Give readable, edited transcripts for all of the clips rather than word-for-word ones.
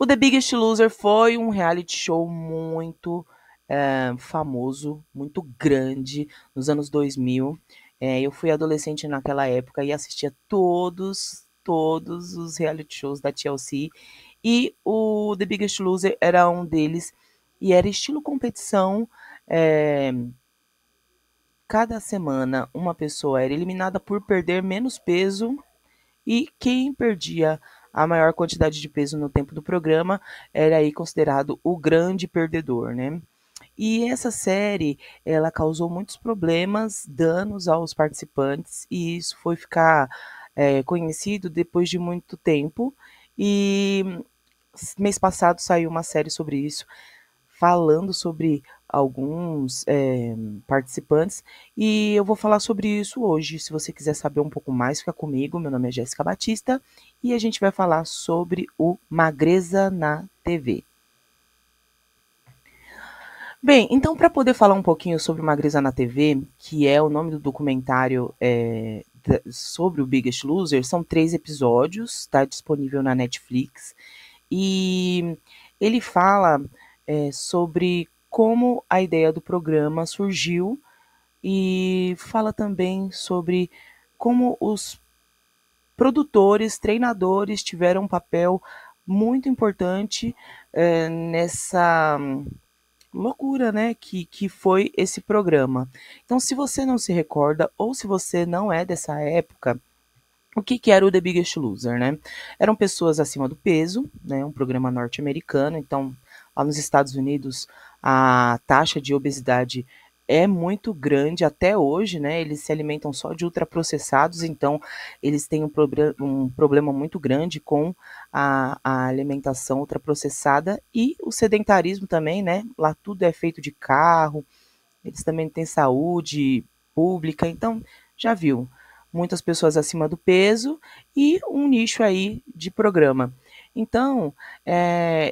O The Biggest Loser foi um reality show muito famoso, muito grande nos anos 2000. Eu fui adolescente naquela época e assistia todos os reality shows da TLC. E o The Biggest Loser era um deles. E era estilo competição. eh, Cada semana uma pessoa era eliminada por perder menos peso e quem perdia a maior quantidade de peso no tempo do programa era aí considerado o grande perdedor, né? E essa série, ela causou muitos problemas, danos aos participantes, e isso foi ficar conhecido depois de muito tempo. E mês passado saiu uma série sobre isso, falando sobre alguns participantes, e eu vou falar sobre isso hoje. Se você quiser saber um pouco mais, fica comigo. Meu nome é Jéssica Batista e a gente vai falar sobre o Magreza na TV. Bem, então, para poder falar um pouquinho sobre Magreza na TV, que é o nome do documentário sobre o Biggest Loser, são 3 episódios, está disponível na Netflix, e ele fala sobre como a ideia do programa surgiu e fala também sobre como os produtores, treinadores tiveram um papel muito importante nessa loucura, né, que foi esse programa. Então, se você não se recorda ou se você não é dessa época, o que era o The Biggest Loser, né? Eram pessoas acima do peso, né? Um programa norte-americano. Então, lá nos Estados Unidos, a taxa de obesidade é muito grande até hoje, né? Eles se alimentam só de ultraprocessados, então eles têm um problema muito grande com a alimentação ultraprocessada e o sedentarismo também, né? Lá tudo é feito de carro, eles também têm saúde pública, então já viu, muitas pessoas acima do peso e um nicho aí de programa. Então,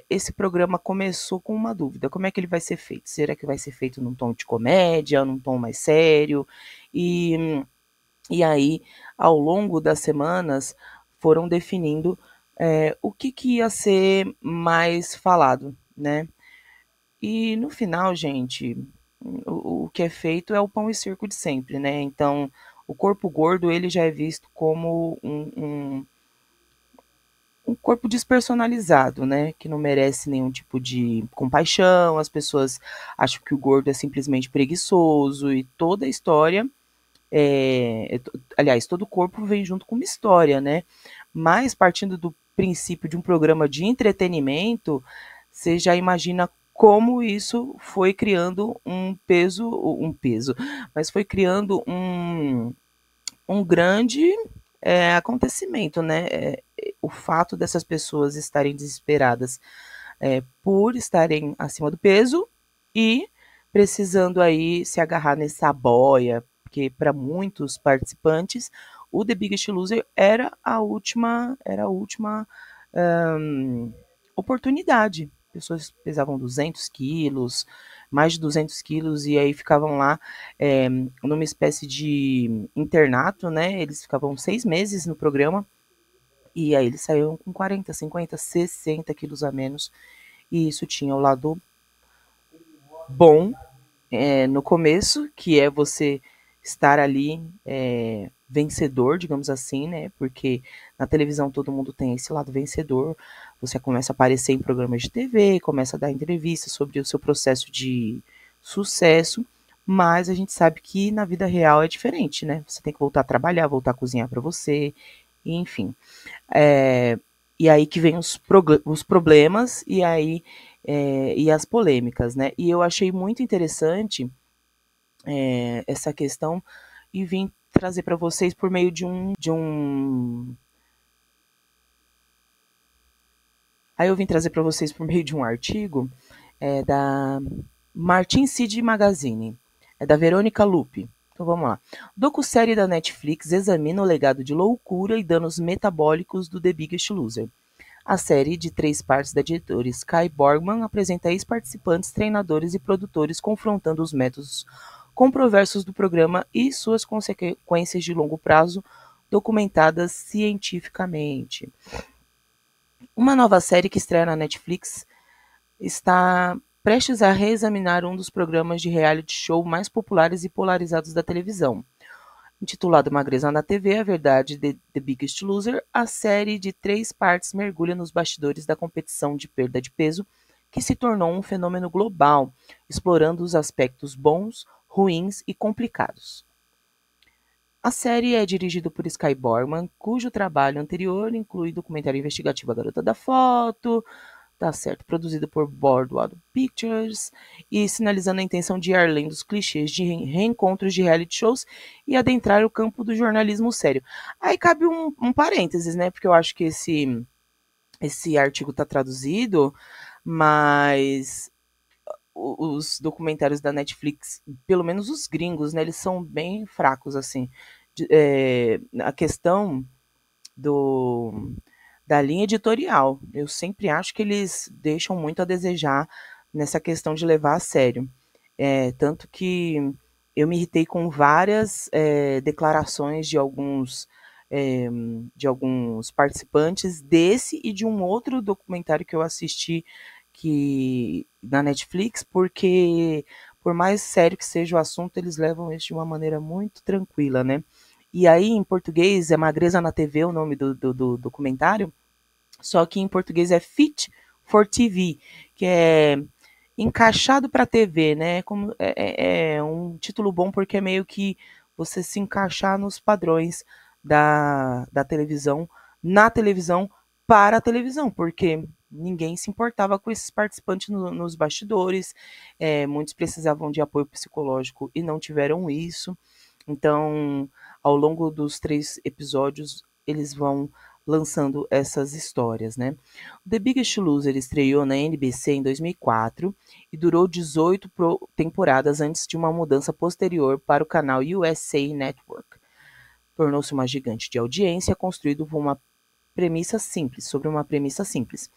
esse programa começou com uma dúvida: como é que ele vai ser feito? Será que vai ser feito num tom de comédia, num tom mais sério? E, e aí, ao longo das semanas, foram definindo o que ia ser mais falado, né? E no final, gente, o que é feito é o pão e circo de sempre, né? Então, o corpo gordo ele já é visto como um corpo despersonalizado, né? Que não merece nenhum tipo de compaixão. As pessoas acham que o gordo é simplesmente preguiçoso e toda a história, aliás, todo corpo vem junto com uma história, né? Mas partindo do princípio de um programa de entretenimento, você já imagina como isso foi criando um peso, mas foi criando um grande acontecimento, né? O fato dessas pessoas estarem desesperadas por estarem acima do peso e precisando aí se agarrar nessa boia, porque para muitos participantes o The Biggest Loser era a última hum, oportunidade. Pessoas pesavam 200 quilos, mais de 200 quilos, e aí ficavam lá numa espécie de internato, né? Eles ficavam 6 meses no programa, e aí eles saíam com 40, 50, 60 quilos a menos. E isso tinha o lado bom no começo, que é você estar ali vencedor, digamos assim, né? Porque na televisão todo mundo tem esse lado vencedor. Você começa a aparecer em programas de TV, começa a dar entrevistas sobre o seu processo de sucesso, mas a gente sabe que na vida real é diferente, né? Você tem que voltar a trabalhar, voltar a cozinhar para você, enfim. É, e aí que vem os problemas e as polêmicas, né? E eu achei muito interessante essa questão e vim trazer para vocês por meio aí eu vim trazer para vocês por meio de um artigo da Martin Seed Magazine, é da Verônica Lupe. Então vamos lá. Docu-série da Netflix examina o legado de loucura e danos metabólicos do The Biggest Loser. A série, de 3 partes da diretora Sky Borgman, apresenta ex-participantes, treinadores e produtores confrontando os métodos controversos do programa e suas consequências de longo prazo, documentadas cientificamente. Uma nova série que estreia na Netflix está prestes a reexaminar um dos programas de reality show mais populares e polarizados da televisão. Intitulado Magreza na TV, a verdade de The Biggest Loser, a série de 3 partes mergulha nos bastidores da competição de perda de peso, que se tornou um fenômeno global, explorando os aspectos bons, ruins e complicados. A série é dirigida por Sky Borman, cujo trabalho anterior inclui documentário investigativo A Garota da Foto, tá certo, produzido por Boardwalk Pictures, e sinalizando a intenção de ir além dos clichês de reencontros de reality shows e adentrar o campo do jornalismo sério. Aí cabe um parênteses, né? Porque eu acho que esse artigo está traduzido, mas os documentários da Netflix, pelo menos os gringos, né, eles são bem fracos, assim. A questão do, da linha editorial. Eu sempre acho que eles deixam muito a desejar nessa questão de levar a sério. Tanto que eu me irritei com várias declarações é, de alguns participantes desse e de um outro documentário que eu assisti que na Netflix, porque por mais sério que seja o assunto, eles levam isso de uma maneira muito tranquila, né? E aí, em português, é Magreza na TV o nome do documentário, só que em português é Fit for TV, que é encaixado para TV, né? Como é um título bom porque é meio que você se encaixar nos padrões da televisão, na televisão, para a televisão, porque ninguém se importava com esses participantes nos bastidores, muitos precisavam de apoio psicológico e não tiveram isso. Então, ao longo dos 3 episódios, eles vão lançando essas histórias, né? The Biggest Loser estreou na NBC em 2004 e durou 18 temporadas antes de uma mudança posterior para o canal USA Network. Tornou-se uma gigante de audiência construído sobre uma premissa simples.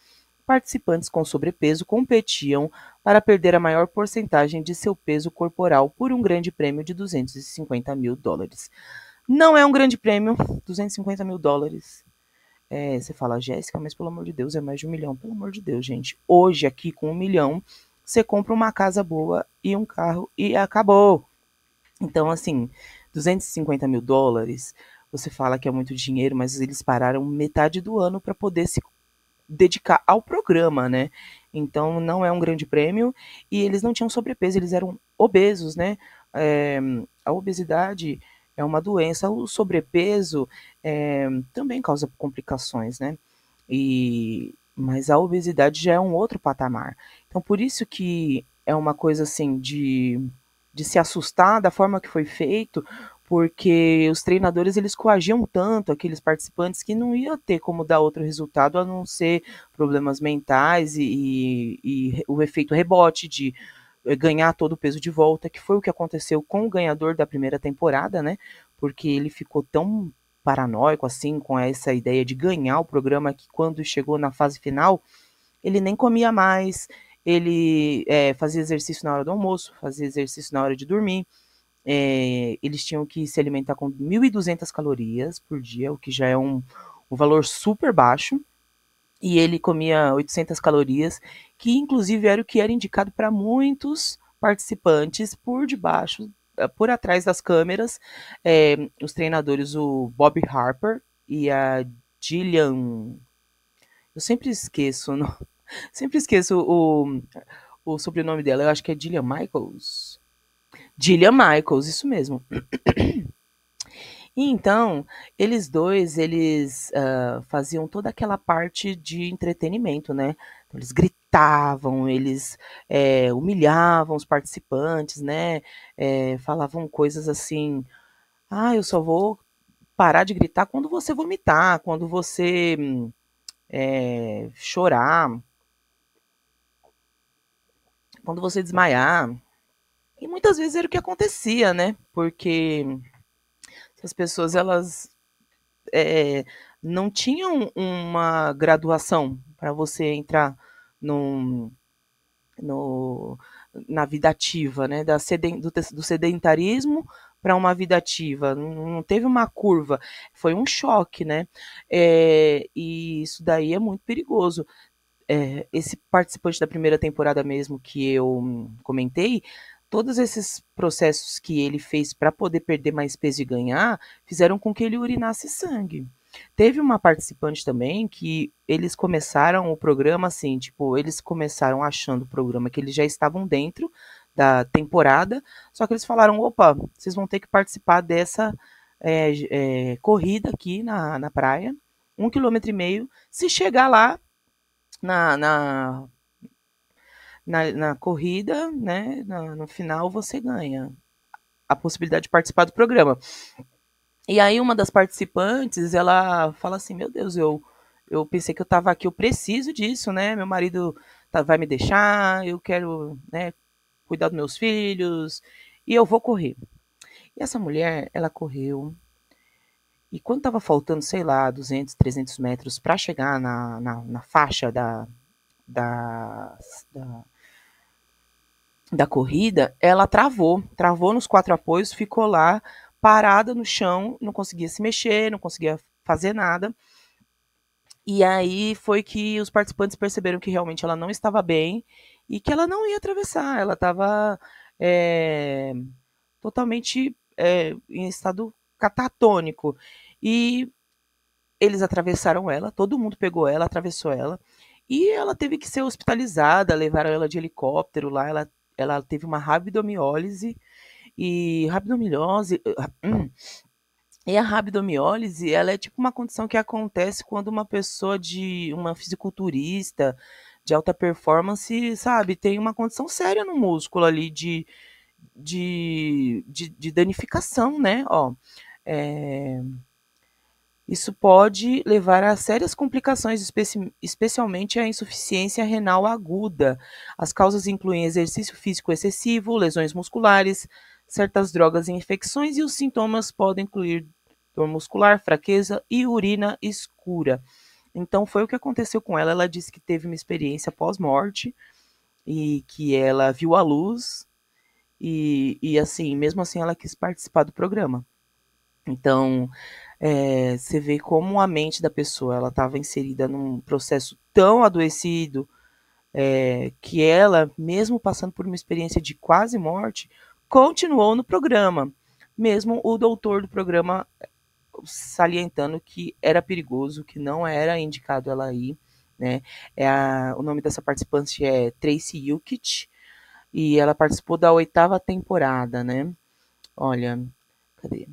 Participantes com sobrepeso competiam para perder a maior porcentagem de seu peso corporal por um grande prêmio de $250.000. Não é um grande prêmio, $250.000. Você fala, Jéssica, mas pelo amor de Deus, é mais de 1 milhão. Pelo amor de Deus, gente. Hoje, aqui com 1 milhão, você compra uma casa boa e um carro e acabou. Então, assim, $250.000, você fala que é muito dinheiro, mas eles pararam metade do ano para poder se dedicar ao programa, né? Então, não é um grande prêmio e eles não tinham sobrepeso, eles eram obesos, né? A obesidade é uma doença, o sobrepeso também causa complicações, né? Mas a obesidade já é um outro patamar. Então, por isso que é uma coisa assim de se assustar da forma que foi feito, porque os treinadores eles coagiam tanto aqueles participantes que não ia ter como dar outro resultado a não ser problemas mentais e o efeito rebote de ganhar todo o peso de volta, que foi o que aconteceu com o ganhador da primeira temporada, né? Porque ele ficou tão paranoico assim com essa ideia de ganhar o programa que quando chegou na fase final ele nem comia mais, ele fazia exercício na hora do almoço, fazia exercício na hora de dormir. Eles tinham que se alimentar com 1.200 calorias por dia, o que já é um valor super baixo. E ele comia 800 calorias, que inclusive era o que era indicado para muitos participantes por debaixo, por atrás das câmeras. Os treinadores, o Bob Harper e a Gillian. Eu sempre esqueço, não, sempre esqueço o sobrenome dela. Eu acho que é Gillian Michaels. Gillian Michaels, isso mesmo. E então, eles dois, eles faziam toda aquela parte de entretenimento, né? Então, eles gritavam, eles humilhavam os participantes, né? Falavam coisas assim, eu só vou parar de gritar quando você vomitar, quando você chorar, quando você desmaiar. E muitas vezes era o que acontecia, né? Porque as pessoas, elas é, não tinham uma graduação para você entrar num, no, na vida ativa, né? Do sedentarismo para uma vida ativa, não teve uma curva, foi um choque, né? E isso daí é muito perigoso. Esse participante da primeira temporada mesmo que eu comentei, todos esses processos que ele fez para poder perder mais peso e ganhar, fizeram com que ele urinasse sangue. Teve uma participante também que eles começaram o programa assim, tipo, eles começaram achando o programa que eles já estavam dentro da temporada, só que eles falaram, opa, vocês vão ter que participar dessa corrida aqui na praia, 1,5 km. Se chegar lá, na, na, na corrida, né, no final você ganha a possibilidade de participar do programa. E aí uma das participantes, ela fala assim, meu Deus, eu pensei que eu estava aqui, eu preciso disso, né, meu marido vai me deixar, eu quero, né, cuidar dos meus filhos, e eu vou correr. E essa mulher, ela correu, e quando estava faltando, sei lá, 200, 300 metros para chegar na faixa da, da, da corrida, ela travou nos 4 apoios, ficou lá parada no chão, não conseguia se mexer, não conseguia fazer nada. E aí foi que os participantes perceberam que realmente ela não estava bem e que ela não ia atravessar, ela estava totalmente em estado catatônico. E eles atravessaram ela, todo mundo pegou ela, atravessou ela, e ela teve que ser hospitalizada, levaram ela de helicóptero lá, ela teve uma rabdomiólise, e rabdomiólise, e a rabdomiólise, ela é tipo uma condição que acontece quando uma fisiculturista de alta performance, sabe, tem uma condição séria no músculo ali de danificação, né, ó, é, isso pode levar a sérias complicações, especialmente a insuficiência renal aguda. As causas incluem exercício físico excessivo, lesões musculares, certas drogas e infecções, e os sintomas podem incluir dor muscular, fraqueza e urina escura. Então, foi o que aconteceu com ela. Ela disse que teve uma experiência pós-morte e que ela viu a luz, e assim, mesmo assim, ela quis participar do programa. Então, você vê como a mente da pessoa ela estava inserida num processo tão adoecido, que ela, mesmo passando por uma experiência de quase morte, continuou no programa, mesmo o doutor do programa salientando que era perigoso, que não era indicado ela ir, né? O nome dessa participante é Tracy Yukich e ela participou da 8ª temporada, né? Olha, cadê?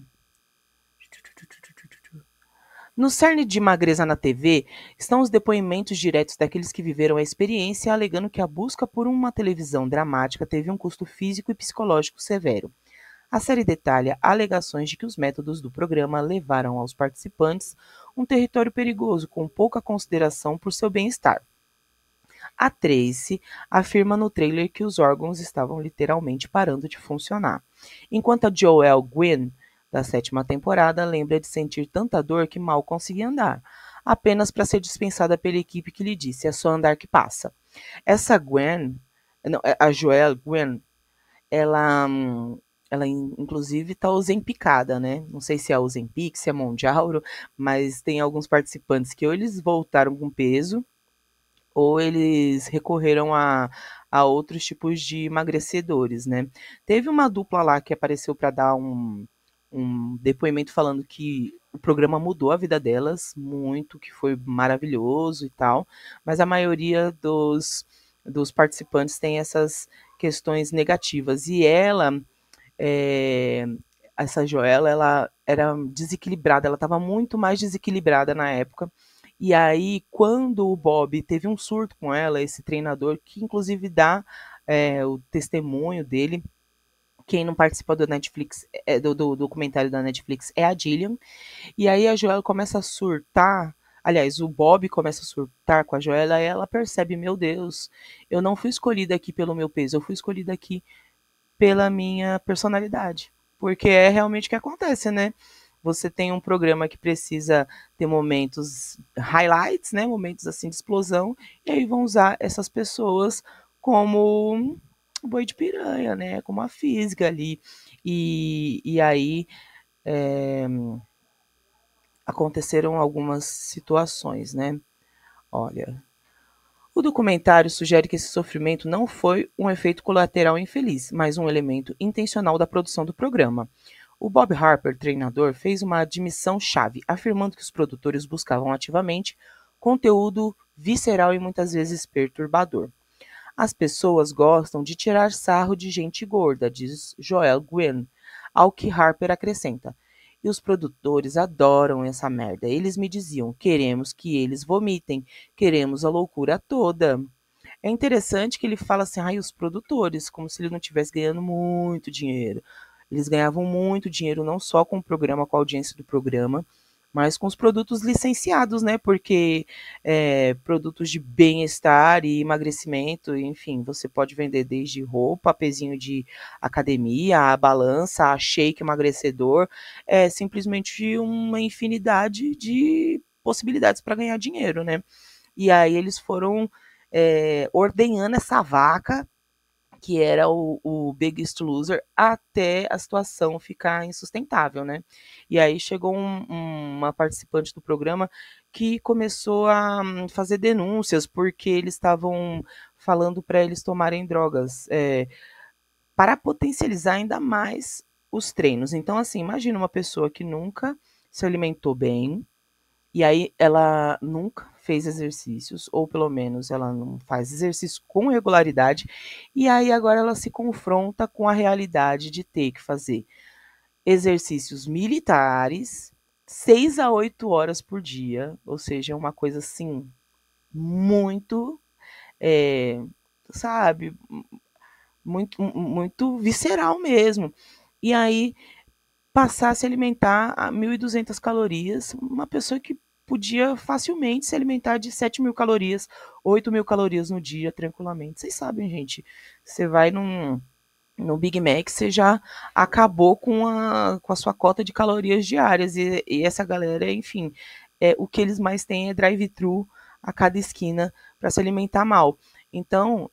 No cerne de Magreza na TV estão os depoimentos diretos daqueles que viveram a experiência, alegando que a busca por uma televisão dramática teve um custo físico e psicológico severo. A série detalha alegações de que os métodos do programa levaram aos participantes um território perigoso com pouca consideração por seu bem-estar. A Tracy afirma no trailer que os órgãos estavam literalmente parando de funcionar, enquanto a Joelle Gwynn, da 7ª temporada, lembra de sentir tanta dor que mal conseguia andar, apenas para ser dispensada pela equipe que lhe disse: é só andar que passa. Essa Gwen, não, a Joelle Gwynn, ela, ela inclusive está ozempicada, né? Não sei se é Ozempic, se é Mondiauro, mas tem alguns participantes que ou eles voltaram com peso, ou eles recorreram a outros tipos de emagrecedores, né? Teve uma dupla lá que apareceu para dar um depoimento falando que o programa mudou a vida delas muito, que foi maravilhoso e tal, mas a maioria dos participantes tem essas questões negativas. E ela, é, essa Joela, ela era desequilibrada, ela estava muito mais desequilibrada na época. E aí, quando o Bob teve um surto com ela, esse treinador, que inclusive dá o testemunho dele, quem não participa do Netflix, do documentário da Netflix é a Gillian, e aí a Joela começa a surtar, aliás, o Bob começa a surtar com a Joela, e ela percebe, meu Deus, eu não fui escolhida aqui pelo meu peso, eu fui escolhida aqui pela minha personalidade. Porque é realmente o que acontece, né? Você tem um programa que precisa ter momentos highlights, né? Momentos assim de explosão, e aí vão usar essas pessoas como boi de piranha, né? Com uma física ali. E aí aconteceram algumas situações, né? Olha, o documentário sugere que esse sofrimento não foi um efeito colateral infeliz, mas um elemento intencional da produção do programa. O Bob Harper, treinador, fez uma admissão-chave, afirmando que os produtores buscavam ativamente conteúdo visceral e muitas vezes perturbador. As pessoas gostam de tirar sarro de gente gorda, diz Joel Gwynn, ao que Harper acrescenta. E os produtores adoram essa merda. Eles me diziam: queremos que eles vomitem, queremos a loucura toda. É interessante que ele fala assim, ai, os produtores, como se ele não estivesse ganhando muito dinheiro. Eles ganhavam muito dinheiro não só com o programa, com a audiência do programa, mas com os produtos licenciados, né? Porque produtos de bem-estar e emagrecimento, enfim, você pode vender desde roupa, pezinho de academia, a balança, a shake emagrecedor, é simplesmente uma infinidade de possibilidades para ganhar dinheiro, né? E aí eles foram ordenhando essa vaca, que era o Biggest Loser, até a situação ficar insustentável, né? E aí chegou uma participante do programa que começou a fazer denúncias porque eles estavam falando para eles tomarem drogas para potencializar ainda mais os treinos. Então, assim, imagina uma pessoa que nunca se alimentou bem, e aí ela nunca fez exercícios, ou pelo menos ela não faz exercício com regularidade, e aí agora ela se confronta com a realidade de ter que fazer exercícios militares 6 a 8 horas por dia, ou seja, é uma coisa assim muito, é, sabe, muito visceral mesmo. E aí passar a se alimentar a 1.200 calorias, uma pessoa que podia facilmente se alimentar de 7.000 calorias, 8.000 calorias no dia, tranquilamente. Vocês sabem, gente, você vai no Big Mac, você já acabou com a sua cota de calorias diárias. E essa galera, enfim, o que eles mais têm é drive-thru a cada esquina para se alimentar mal. Então,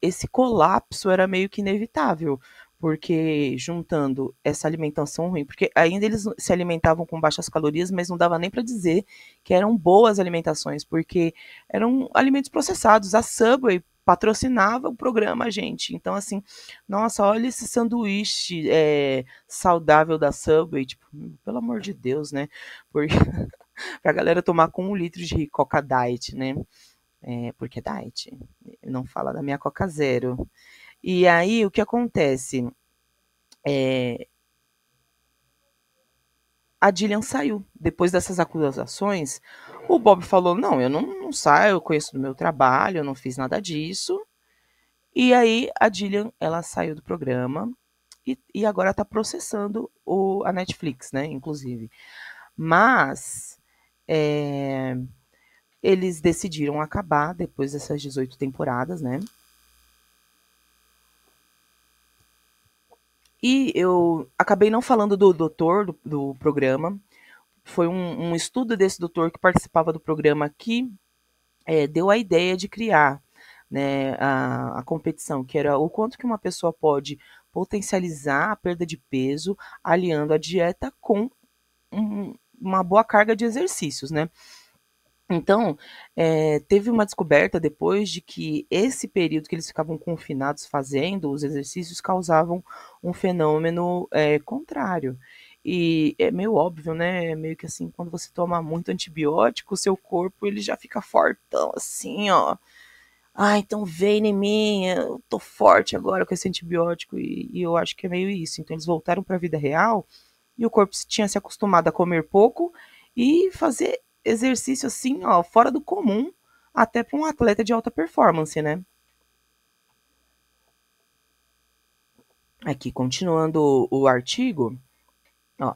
esse colapso era meio que inevitável, porque juntando essa alimentação ruim, porque ainda eles se alimentavam com baixas calorias, mas não dava nem para dizer que eram boas alimentações, porque eram alimentos processados. A Subway patrocinava o programa, gente. Então, assim, nossa, olha esse sanduíche saudável da Subway, tipo, pelo amor de Deus, né? Porque pra galera tomar com 1 litro de Coca Diet, né? Porque é diet, não fala da minha Coca Zero. E aí, o que acontece? A Jillian saiu. Depois dessas acusações, o Bob falou: não, eu não saio, eu conheço do meu trabalho, eu não fiz nada disso. E aí a Jillian, ela saiu do programa e agora está processando a Netflix, né, inclusive. Mas eles decidiram acabar depois dessas 18 temporadas, né? E eu acabei não falando do doutor do programa. Foi um estudo desse doutor que participava do programa que deu a ideia de criar, né, a competição, que era o quanto que uma pessoa pode potencializar a perda de peso aliando a dieta com uma boa carga de exercícios, né? Então, teve uma descoberta depois de que esse período que eles ficavam confinados fazendo os exercícios causavam um fenômeno contrário. E é meio óbvio, né? É meio que assim, quando você toma muito antibiótico, o seu corpo ele já fica fortão, assim, ó. Ah, então vem em mim, eu tô forte agora com esse antibiótico. E eu acho que é meio isso. Então eles voltaram para a vida real e o corpo tinha se acostumado a comer pouco e fazer exercício assim, ó, fora do comum, até para um atleta de alta performance, né? Aqui, continuando o artigo, ó.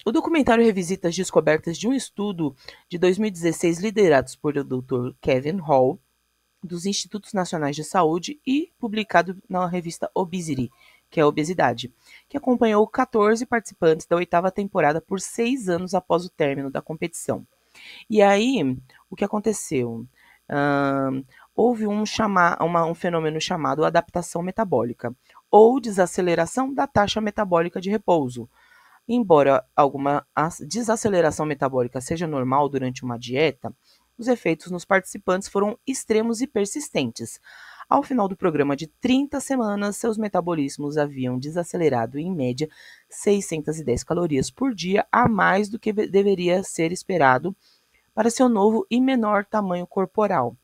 O documentário revisita as descobertas de um estudo de 2016 liderados por o Dr. Kevin Hall, dos Institutos Nacionais de Saúde e publicado na revista Obesity, que é a obesidade, que acompanhou 14 participantes da oitava temporada por 6 anos após o término da competição. E aí, o que aconteceu? Houve um fenômeno chamado adaptação metabólica, ou desaceleração da taxa metabólica de repouso. Embora alguma desaceleração metabólica seja normal durante uma dieta, os efeitos nos participantes foram extremos e persistentes. Ao final do programa de 30 semanas, seus metabolismos haviam desacelerado em média 610 calorias por dia, a mais do que deveria ser esperado para seu novo e menor tamanho corporal.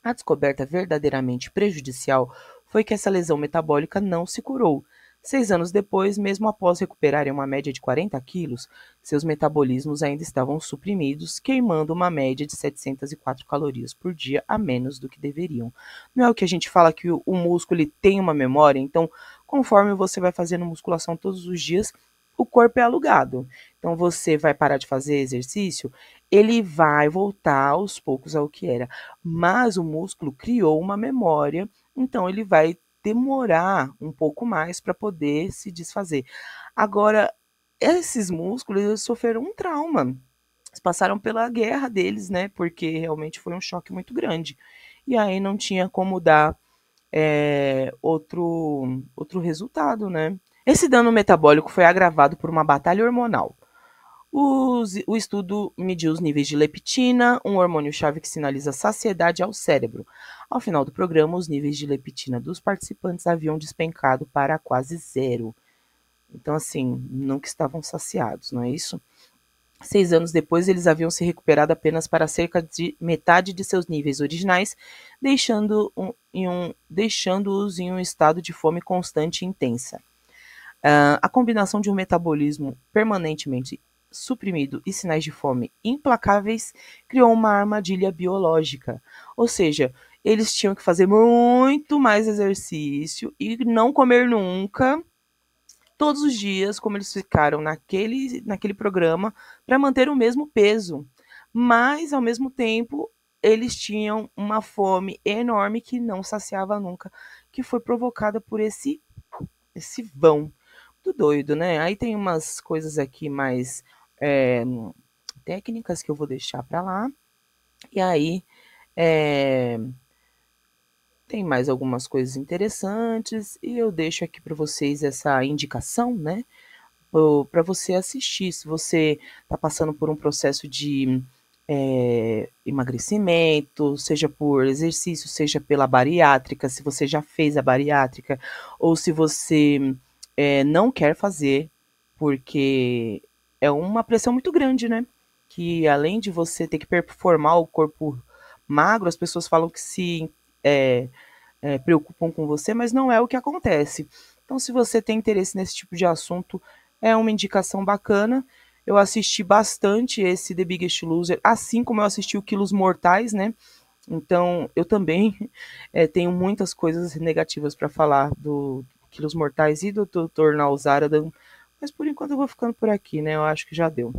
A descoberta verdadeiramente prejudicial foi que essa lesão metabólica não se curou. 6 anos depois, mesmo após recuperarem uma média de 40 quilos, seus metabolismos ainda estavam suprimidos, queimando uma média de 704 calorias por dia a menos do que deveriam. Não é o que a gente fala que o músculo ele tem uma memória? Então, conforme você vai fazendo musculação todos os dias, o corpo é alugado. Então, você vai parar de fazer exercício, ele vai voltar aos poucos ao que era. Mas o músculo criou uma memória, então ele vai demorar um pouco mais para poder se desfazer. Agora, esses músculos eles sofreram um trauma. Eles passaram pela guerra deles, né? Porque realmente foi um choque muito grande. E aí não tinha como dar outro resultado, né? Esse dano metabólico foi agravado por uma batalha hormonal. O estudo mediu os níveis de leptina, um hormônio-chave que sinaliza saciedade ao cérebro. Ao final do programa, os níveis de leptina dos participantes haviam despencado para quase zero. Então, assim, nunca estavam saciados, não é isso? 6 anos depois, eles haviam se recuperado apenas para cerca de metade de seus níveis originais, deixando-os em um estado de fome constante e intensa. A combinação de um metabolismo permanentemente suprimido e sinais de fome implacáveis criou uma armadilha biológica. Ou seja, eles tinham que fazer muito mais exercício e não comer nunca, todos os dias, como eles ficaram naquele programa, para manter o mesmo peso. Mas, ao mesmo tempo, eles tinham uma fome enorme que não saciava nunca, que foi provocada por esse vão. Muito doido, né? Aí tem umas coisas aqui mais é, técnicas que eu vou deixar para lá. E aí é, tem mais algumas coisas interessantes e eu deixo aqui para vocês essa indicação, né? Para você assistir. Se você está passando por um processo de emagrecimento, seja por exercício, seja pela bariátrica, se você já fez a bariátrica, ou se você não quer fazer, porque é uma pressão muito grande, né? Que além de você ter que performar o corpo magro, as pessoas falam que se preocupam com você, mas não é o que acontece. Então, se você tem interesse nesse tipo de assunto, é uma indicação bacana. Eu assisti bastante esse The Biggest Loser, assim como eu assisti o Quilos Mortais, né? Então, eu também tenho muitas coisas negativas para falar do Quilos Mortais e do Dr. Nalzaradan, mas por enquanto eu vou ficando por aqui, né? Eu acho que já deu.